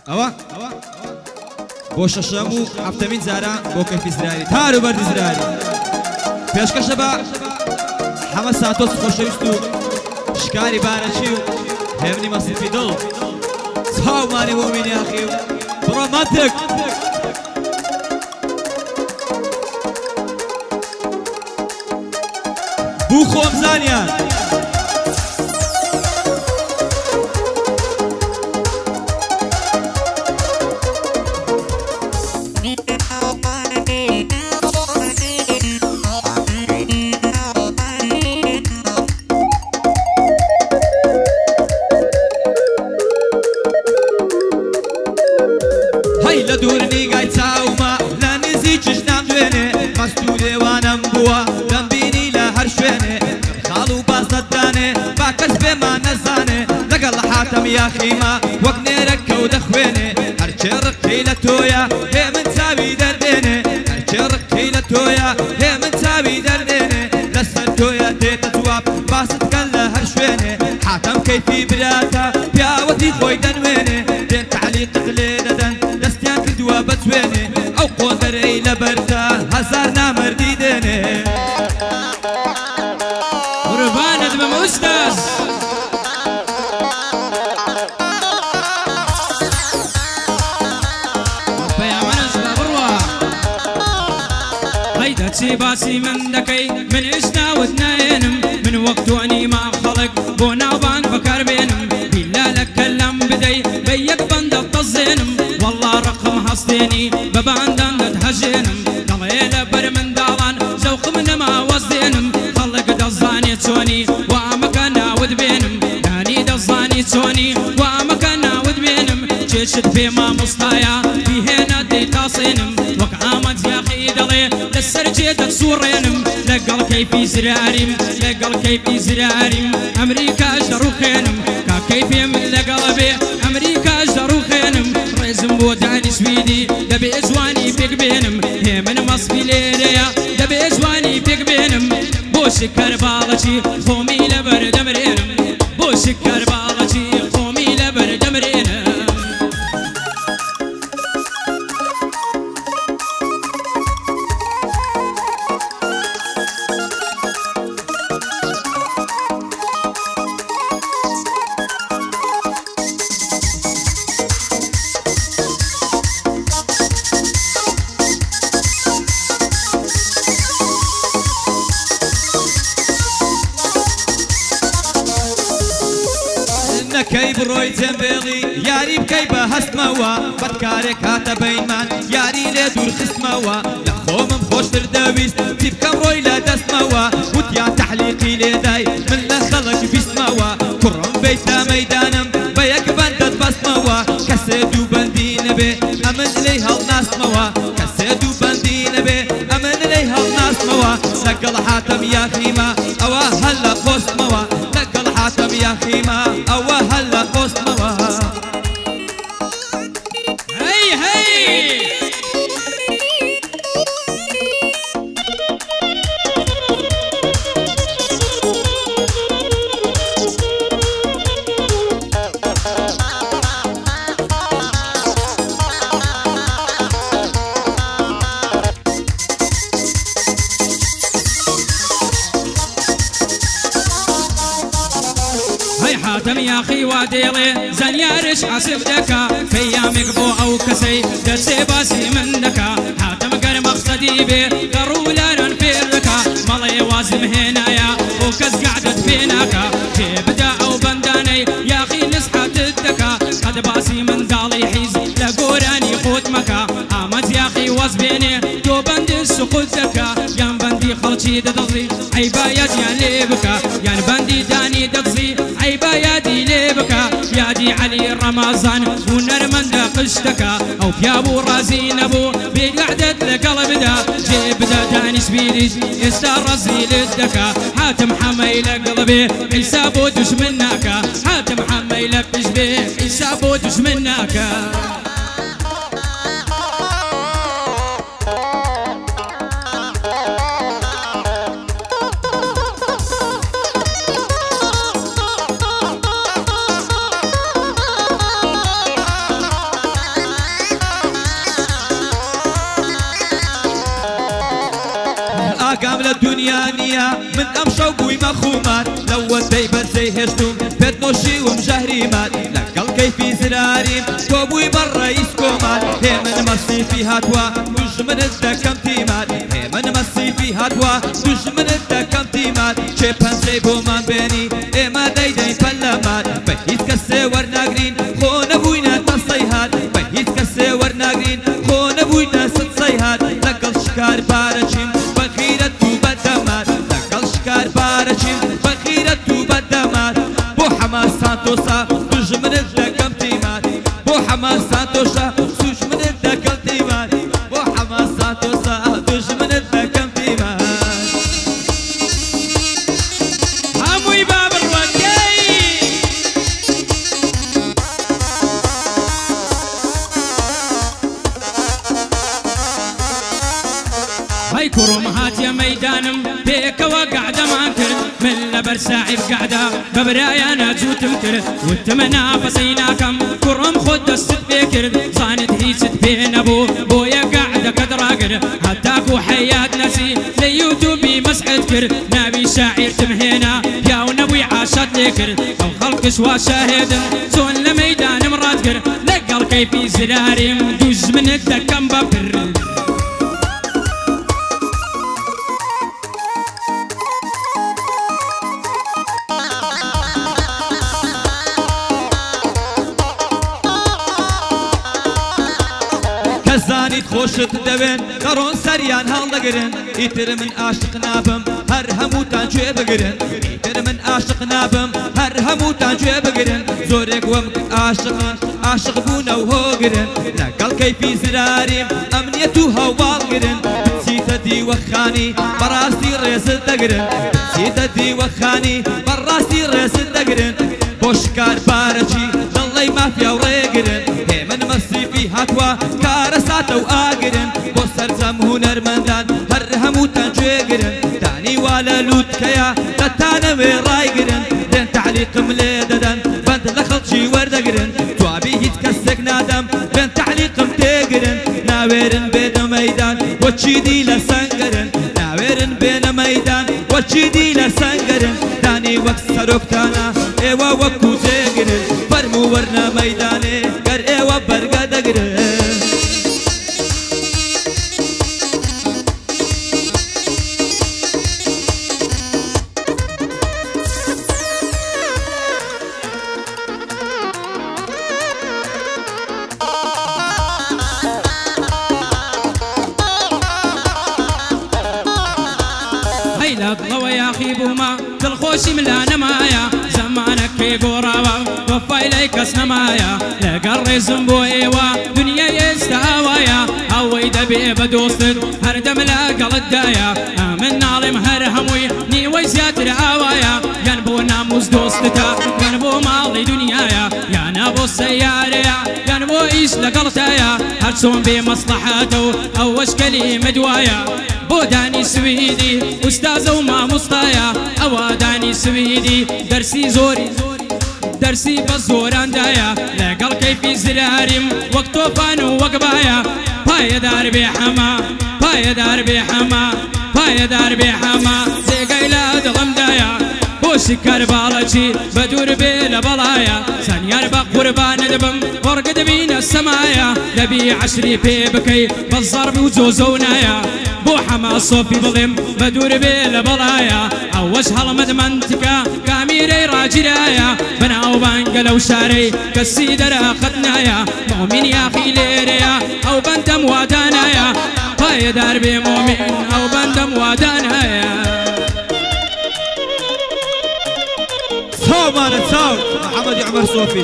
أوا بوش الشامو حفتمين زارا بوكي في زراري تارو برد زراري فيش كشبا حما ساتوس خوشويستو شكاري بارشيو همني مصير في دل صاو ماني مؤمن يا أخي براماتك بو خومزانيان هاي لدورني قايد ساوما لا نزي جشنام دويني مستولي وانم بوا دنبيني لهر شويني خالو باصداني باكس بما نزاني لقل حاتم يا خيما وقنيرك ودخويني هرشي رقي لتويا هي من ساوي درديني هرشي رقي لتويا هي من ساوي درديني لسن تويا ديتا تواب باصد كان لهر شويني حاتم كيفي براتا بياوتي خوي دنويني دين تعليق قليلة دن دستيان كردوا بتويني او قوندر اي لبرتا هزار نامر ديديني قربان ادمم استاذ هيدا تسيباسي من دكي من إشنا وثنينم من وقت واني ما خلق بونا وبان فكر بينم بلا لك كلام بدي بيك بند الطزينم والله رقم حصيني بباندان تهجينم ضليل بر من دالان زوق من ما وزينم خلق دزاني توني وامكنا ود بينم داني دزاني توني وامكنا ود بينم جيشت في ما مصطايا في هنا دي قاصينم وقعامت يا اخي دلي للسرجيت تصورينم لقل كيفي زراريم لقل كيفي زراريم امريكا اجدرو خينم كا كيفي من لقلبي امريكا اجدرو خينم ريزم بوداني سويدي دبي ازواني بيك بينم هي من مصفي ليريا دبي ازواني بيك بينم بوش كربالتي خومي لبر دمرينم بوش كربالتي خومي لبر دمرينم كي بروي تنبيلي ياري بكي بهست موا بدكارك هاتا بينمان ياري لدور خست موا لخوم مخوش تردويس تيب كم روي لا دست موا وتيان تحليقي لداي من لخلق بيست موا كرم بيتا ميدانم بيك بندت بس موا كسدو بندين بي امن ليها الناس موا كسدو بندين بي امن ليها الناس موا لقل حاتم يا خيما اوه هلا قوست موا لقل حاتم يا خيما اوه هلا قوست موا هي هي حاتم يا اخي واديلي زنيارش حاسب دكا كيامك بو او كسي دسي باسي من دكا حاتم قر مقصدي بي قرولا ننفركا مالي وازم هنايا وكز قعدت فيناكا جيبدا او بنداني يا اخي نسحت الدكا قد باسي من دالي حيز لقوراني قوت مكا امت يا اخي وازبيني تو بند السقوط دكا يان بندي خلشي دضلي عيبايات يان ليبكا يان بندي داني دضلي عيبا يادي ليبكا يادي علي رمضان ونرمن دا قشتكا او في ابو رازين ابو بقعدت لقلب دا جيب دا داني سبيديش يسترزي للدكا حاتم حميل قلبي حسابه دش مناكا حاتم حميل بجبي حسابه دش مناكا باقام للدنيا نية من أمشو بوي مخومات لو ودي بزي هشتم بيت نوشي ومجهري مات لقل كيفي زراريم كوبوي بالرئيس كومات هي من مسي في هاتوا دوش من الدكم تيمات هي من مسي في هاتوا دوش من الدكم تيمات شيبان سيبو من بيني إما دايدين فلمات بهيت كسي ورناقرين خون بوينا تصيهات بهيت كسي ورناقرين خون بوينا ستصيهات لقل شكار بارجين بخيرة وبدمات لقل شكار بارجين بخيرة وبدمات بو حماس سانتوسا دوش من الدكم تيمات بو حماس سانتوسا دوش من الدكم تيمات بو حماس سانتوسا دوش من الدكم تيمات هموي باب الودي هاي كروم هات يا ميدانم بيك وقعد مانكر من لبرساعي بقعدة ببرايا ناجو تمكر وتمنافسيناكم كروم خد الست بيكر صانت هي ست بين ابو بويا قاعدة كدراقر هتاكو حياة نسي ليوتيوبي مسحت كر نبي شاعر تمهينا يا ونبوي عاشت ليكر او خلق سوا شاهد زون لميدان مرادكر لقل كيفي زراري مدوز من الدكم بفر كزاني تخوشت دبن قرون سريان هالدقرن يتر من عاشق نابم هر هموتان جوي بقرن يتر من عاشق نابم هر هموتان جوي بقرن زورك ومك عاشق بونا وهو قرن لقل كيفي زراريم امنيتو هوال قرن سيتدي وخاني براسي ريس الدقرن سيتدي وخاني براسي ريس الدقرن بوشكار بارجي ضلي ما في وريقرن من مصي في هاتوا كارسات وآقرن بوسر زم هنرمندان هر هموتان جيقرن تاني والا لوت كيا تتانا ورايقرن لين تعليق مليددن بند لخلشي وردقرن توابي يتكسك نادم لين تعليق متيقرن ناويرن بين ميدان وتشيدي لسنقرن ناويرن بين ميدان وتشيدي لسنقرن تاني وكسروك تانا ايوا وكو زيقرن فرمو ورنا ميداني قر ايوا برقا دقرن الله يا أخي بوما بالخوش ملا نمايا زمانك كي قرابا وفا إليك اسنمايا لقري زنبو إيوا دنيا يستهوايا هوي دبي بدوستد هردم لاقل الدايا من ناظم هرهموي نيوي زياتر آوايا ينبو ناموس دوستتا ينبو ماضي دنيايا يا نابو السياريا ينبو إيش لقلتايا هرسون بمصلحاته أو اشكالي مدوايا بوداني سويدي أستاذ وما مصطايا أواداني سويدي درسي زوري درسي بزوران دايا لقل كيفي زراريم وقتو فانو وقبايا باي دار بحما باي دار بحما باي دار بحما زي قيلاد غمدايا وشكر بالجي بدور بلا بلايا سنيار بقربان دبم ورقد بين السمايا نبي عشري بيبكي بالضرب وجوزونايا بو حماس صوفي بظلم بدور بلا بلايا اوش هالمدمنتكا كاميري راجرايا بنا وبانقلو شاري كالسيدر اخذنايا مؤمن يا اخي ليريا او بندم وادانايا باي دربي مؤمن او بندم وادانايا صوب مانا صوب محمد عمر صوفي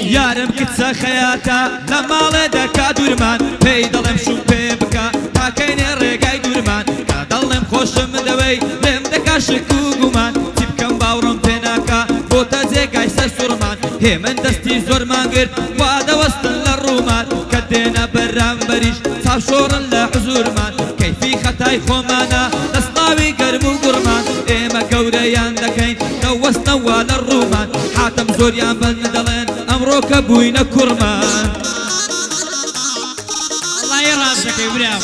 يارم كتسا خياتا لما لدكا دورمان بيدلم شو بيبكا تاكيني ريقاي دورمان كادلم خوشم دوي لم دكا شكو قمان تبكم باورم بيناكا بوتا زيقاي سرسورمان هي من دستي زورمان قرد وادا وسط للرومان كدينا برام بريش صاب شورن لحزور مان كيفي خطاي خومانا نصناوي قرم وقرمان ايما قوريان دكين دوسنا والا الرومان حاتم زوريان بن ئەمڕۆکە بووینە کوڕمان الله يراسك يا براو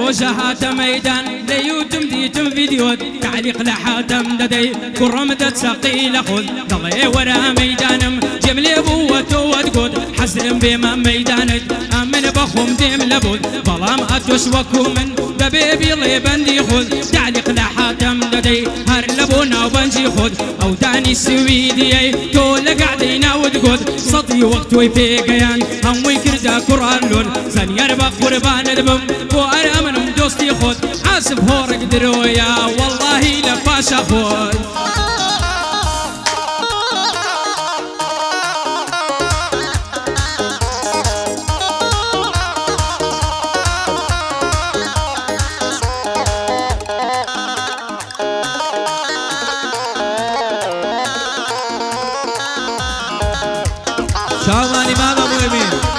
روجة هاتا ميدان ليوتم ديتم فيديو تعليق لحاتم ددي كرمدة ثقيلة خذ ضلي ورا ميدانم جملي بوته وتقود حسلم بما ميدانك أمن بخوم ديم لبود ظلام أتوش وكومن دبيبي لي بندي خذ تعليق لحاتم ددي هر لبونا وبنجي خذ أو تاني السويدي تول قاعدين وتقود صدي وقت ويفيقيان هم ويكردا قرآن لون زن يربق قربان دبم وأنا منهم دوستي خود عاصف هورك درويا والله لفاشا خود شاوانی ماما مهمین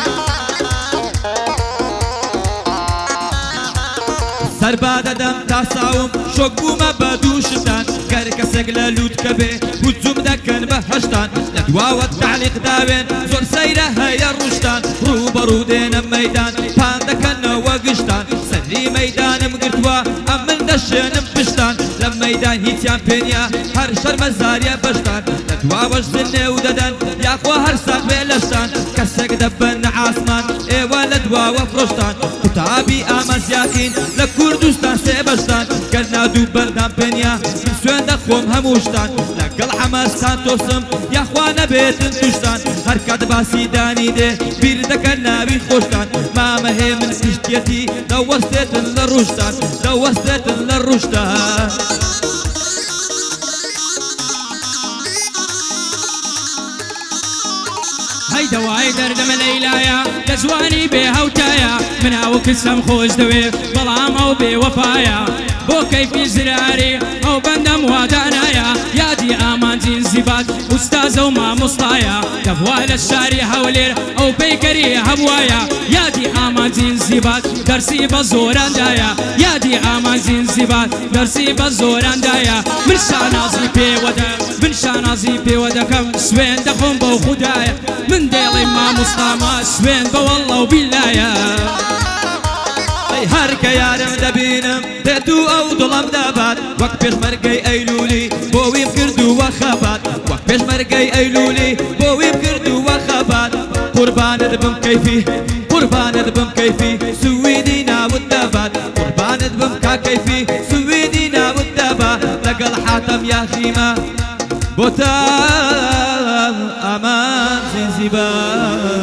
سربادە دەم تا ساوم شۆک بوومە بە دووشتان گەر کەسێک لە لووت کە بێ هجوم دەکەن بە هەشتان لە دواوە تعلیق داوێن زۆر سەیرە هەیە ڕوشتان ڕووبەڕوو دێنە مەیدان پان دەکەنەوە گشتان سەری مەیدانم گرتووە ئەم من دەشێنم پشتان لە مەیدان هیچیان پێنیە هەر شەرمەزاریە بەشتان لە دواوەش زنێ و دەدەن یاخوا هەر ساق بێ لەشتان کەسێک دەبەن عاسمان ئێوە لە دواوە فرۆشتان قوتابی ئامەزیاکین لە کوردستان سێ بەشتان گەرنا دوو بەردام پێنیە من سوێن دەخۆم هەمووشتان لەگەڵ حەمەستان تۆسم یاخوا نەبێتن توشتان هەر کات باسی دانی دێ بیر دەکەن ناوی خۆشتان مامەهێ من سیشتێتی دەوەستێتن لە ڕوشتان دەوەستێتن لە ڕوشتان هاي دواي دردم ليلايا لزواني بهوتايا من او كسم خوش دوي ظلام او بوفايا بو كيفي زراري او بندم ودانايا يا دي امان زنزبات استاذ وما مصطايا كفوال الشاري حولير او بيكري هبوايا يا دي امان زنزبات درسي بزوران دايا يا دي امان زنزبات درسي بزوران دايا من شانازي بي ودا من شانازي بي ودا كم سوين دخون بو خدايا من ديلي ما مصطاما سوين بوالله وبالله هەر کە یارم دەبینم دێت و ئەو دڵم دەبات وەک پێشمەرگەی ئەیلولی بۆ ویم کردووە خەبات وەک پێشمەرگەی ئەیلولی بۆ ویم کردووە خەبات قوربانت بم کەیفی قوربانت بم کەیفی سویدی ناوت دەبات قوربانت بم کا کەیفی سویدی ناوت دەبات لەگەڵ حاتەم یاخیمە بۆ تا ئەمان زنزیبار